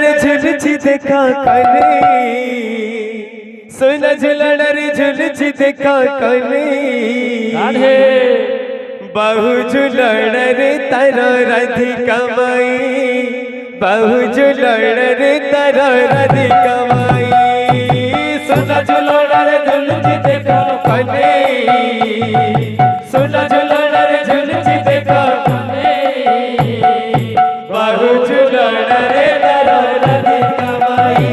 रे झुलची देखा कने सोना झुलन रे झुलची देखा कने बहु झुलन रे तारा राधिका माई बहु झुलन रे तारा राधिका माई सोना झुलन रे झुलची देखा कने सोना झुलन रे झुलची देखा कने बहु झुलन रे तारा राधिका माई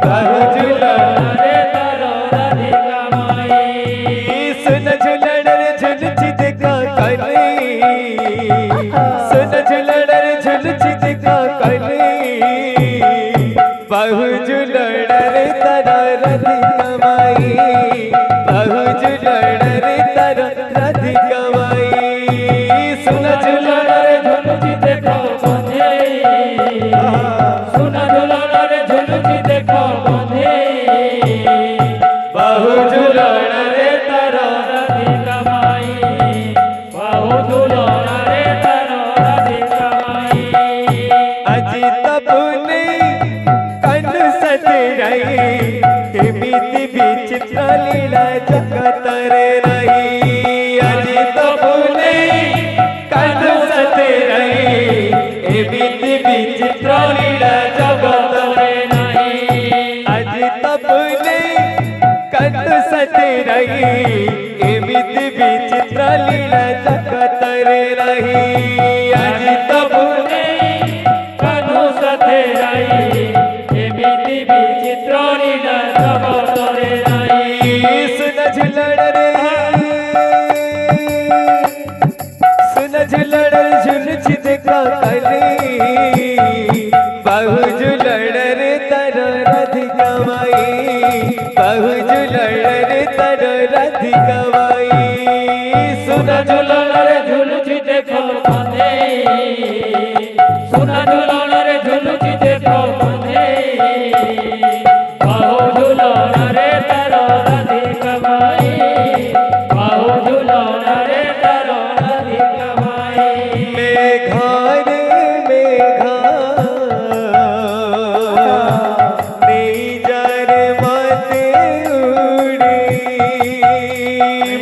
बहु झुलन रे तारा राधिका माई सोना झुलन रे झुलची देखा कने सोना झुलन रे झुलची देखा कने बहु झुलन रे तारा राधिका माई बहु झुलन रे तारा राधिका माई सोना झुलन रे झुलची देखा कने सोना झुलन रे झुलची देखा कने बहु झुलन रे तारा राधिका माई बहु झुलन रे तारा राधिका माई अजी तपुने कन सतराई बीती विचित्र लीला जगत रे रही अजी तपुने कन सतराई बीती विचित्र लीला जगत रे नहीं अजी तपुने कन सतराई बीती विचित्र लीला जगत रे रही अजी तपुने कन सतराई बीती विचित्र लीला जगत रे नहीं सुन झुलन रे सुन झुलन झुलची देखा कने बहु झुलन रे तारा राधिका माई बहु झुलन रे तारा राधिका माई सुन झुलन रे झुलची देखा कने सुन झुलन रे झुलची देखा कने बहु झुलन रे तारा राधिका माई बहु झुलन रे तारा राधिका माई मेघा रे मेघा नहीं जा रे माते उड़ी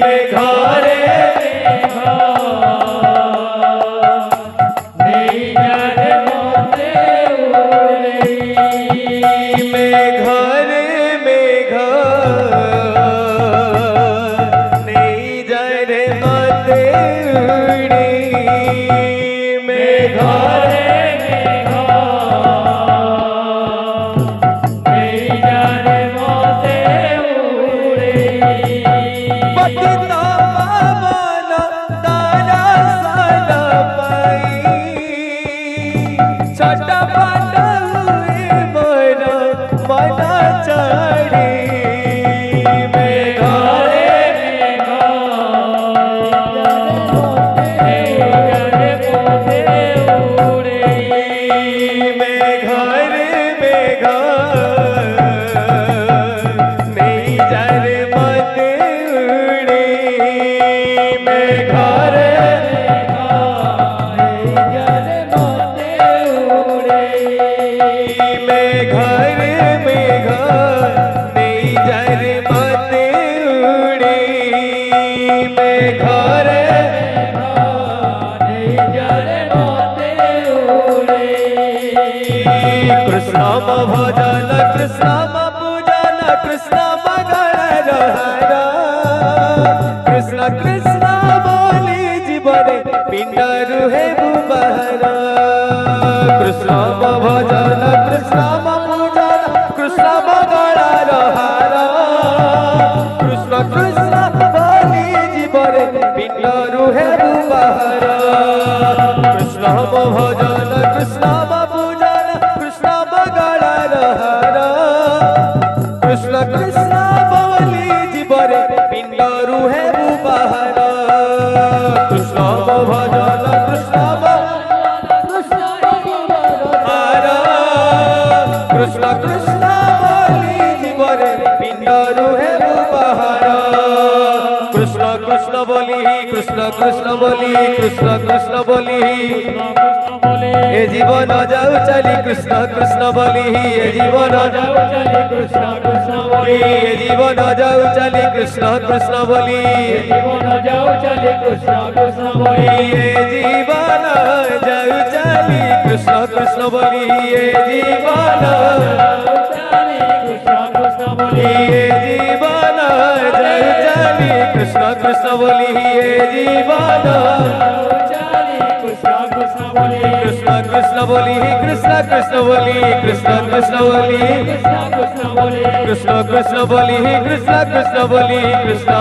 मेघा रे मेघा नहीं जा रे माते उड़ी मेघा रे मेघा नहीं जा रे माते उड़ी मेघा रे मेघा नहीं जा रे माते उड़ी पतिता पावन तारा साला पाई छटा पाटा हुए मोरा मना चढ़ी मेघा रे मेघा नहीं जा रे माते उड़ी मेघा रे मेघा नहीं जा रे माते उड़ी मेघा रे मेघा नहीं जा रे माते उड़ी मेघा रे मेघा नहीं जा रे माते उड़ी मेघा रे मेघा नहीं जा रे माते उड़ी कृष्ण भजन कृष्ण पूजन कृष्ण मगन रहरा कृष्ण कृष्ण बोली जीवने पिंड रुहे बुबहरा कृष्ण भजन कृष्ण पूजन कृष्ण मगन रहरा कृष्ण कृष्ण बोली जीवने पिंड रुहे बुबहरा कृष्ण भजन कृष्ण पूजन कृष्ण मगन रहरा कृष्ण कृष्ण बोली जीवने पिंड रुहे बुबहरा कृष्ण भजन कृष्ण कृष्ण कृष्ण बोली जीवने पिंड रुहे बुबहरा कृष्ण कृष्ण बोली कृष्ण कृष्ण बोली कृष्ण कृष्ण बोली ए जीवन जाऊ चली कृष्ण कृष्ण बोली ए जीवन जाऊ चली कृष्ण कृष्ण बोली ए जीवन जाऊ चली कृष्ण कृष्ण बोली जीवन जाऊ चली कृष्ण कृष्ण बोली ए जीवन जाऊ चली कृष्ण कृष्ण बोली ए जीवन चली कृष्ण कृष्ण बोली ए जीवन जाऊ चली कृष्ण कृष्ण बोली ए जीवन चली कृष्ण कृष्ण बोली कृष्ण कृष्ण बोली कृष्ण कृष्ण बोली कृष्ण कृष्ण बोली कृष्ण कृष्ण बोली कृष्ण कृष्ण बोली कृष्ण कृष्ण बोली कृष्ण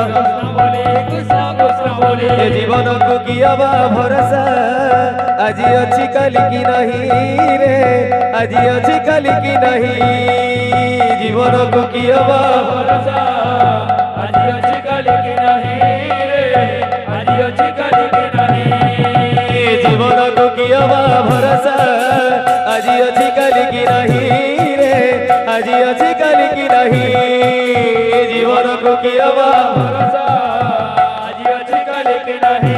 कृष्ण कृष्ण बोली ए जीवन को किया बा भरोसा आज अच्छी कल की नहीं रे आज अच्छी कल की नहीं जीवन को किया बा भरोसा आज अच्छी कल की नहीं रे आज अच्छी कल की नहीं जीवन को किया बा भरोसा आज अच्छी कल की नहीं रे आज अच्छी कल की नहीं जीवन को किया बा भरोसा आज अच्छी कल की नहीं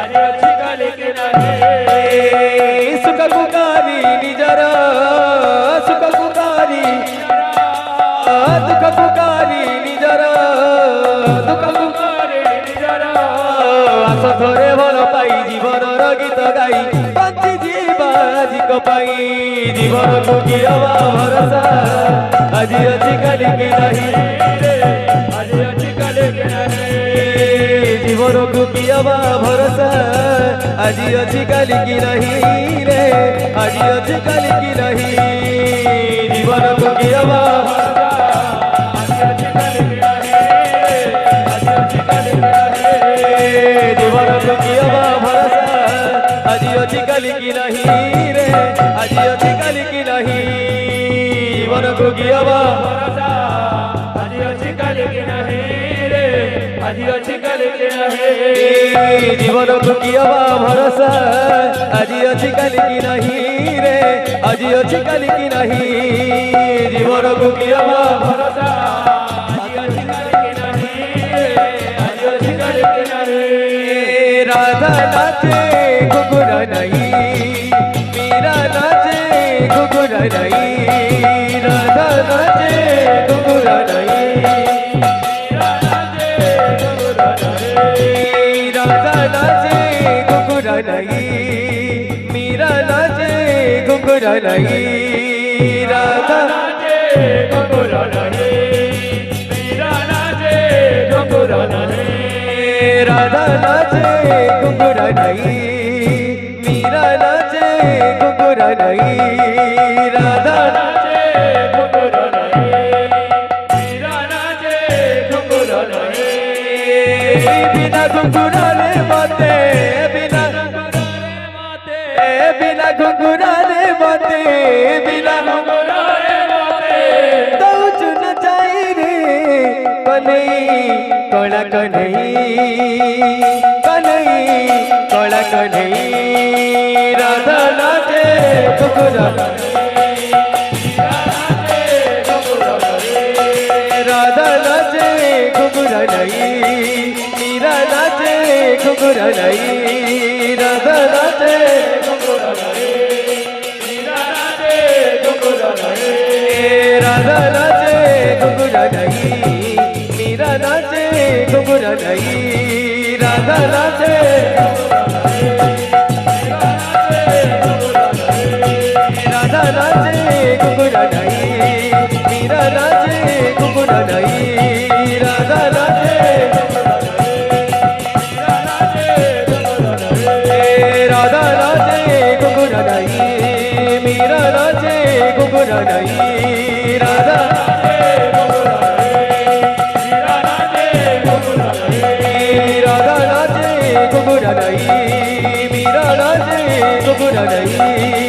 आज अच्छी कल की नहीं सुख पुकारी निजर सुख पुकारी दुख पुकारी निजर दुख पुकारे निजरा आस थोरे भल पाई जीवन गीत गाई बंची जीवा आज को पाई जीवन को किया बा भरोसा आज अच्छी कल की नहीं आज अच्छी कल की नहीं जीवन को किया बा भरोसा आज अच्छी कल की नहीं रे आज अच्छी कल की नहीं जीवन को किया बा आज अच्छी कल की नहीं आज अच्छी कल की नहीं जीवन को किया बा भरोसा आज अच्छी कल की नहीं रे आज अच्छी कल की नहीं जीवन को किया बा भरोसा आज अच्छी कल की नहीं रे आज अच्छी कल की नहीं जीवन को किया बा भरोसा आज अच्छी कल की नहीं रे आज अच्छी कल की नहीं जीवन को किया बा भरोसा आज अच्छी कल की नहीं आज अच्छी कल की नहीं राधा नाचे घुघुरा नहीं मीरा नाचे घुघुरा नहीं राधा नाचे घुघुरा नहीं राधा नाचे घुघुरा नहीं मीरा नाचे घुघुरा नहीं राधा नाचे घुघुरा नहीं मीरा नाचे घुघुरा नहीं राधा नाचे घुघुरा नहीं मीरा नाचे घुघुरा नहीं राधा नाचे घुघुरा नहीं मीरा नाचे घुघुरा नहीं बिना घुघुरा रे बाते बिना बिना घुघुरा रे बाते बिना घुघुरा रे बाते तो चुन जाई रे कन्हई कला कन्हई कन्हई कला कन्हई राधा नाचे घुघुरा राधा नाचे घुघुरा नहीं मीरा नाचे घुघुरा नहीं राधा नाचे राधा नाचे घुघुरा नहीं मीरा नाचे घुघुरा नहीं राधा नाचे राधा नाचे घुघुरा नहीं मीरा नाचे घुघुरा नहीं राधा नाचे राधा नाचे घुघुरा नहीं मीरा नाचे घुघुरा नहीं राधा राधा नाचे घुघुरा नहीं मीरा नाचे घुघुरा नहीं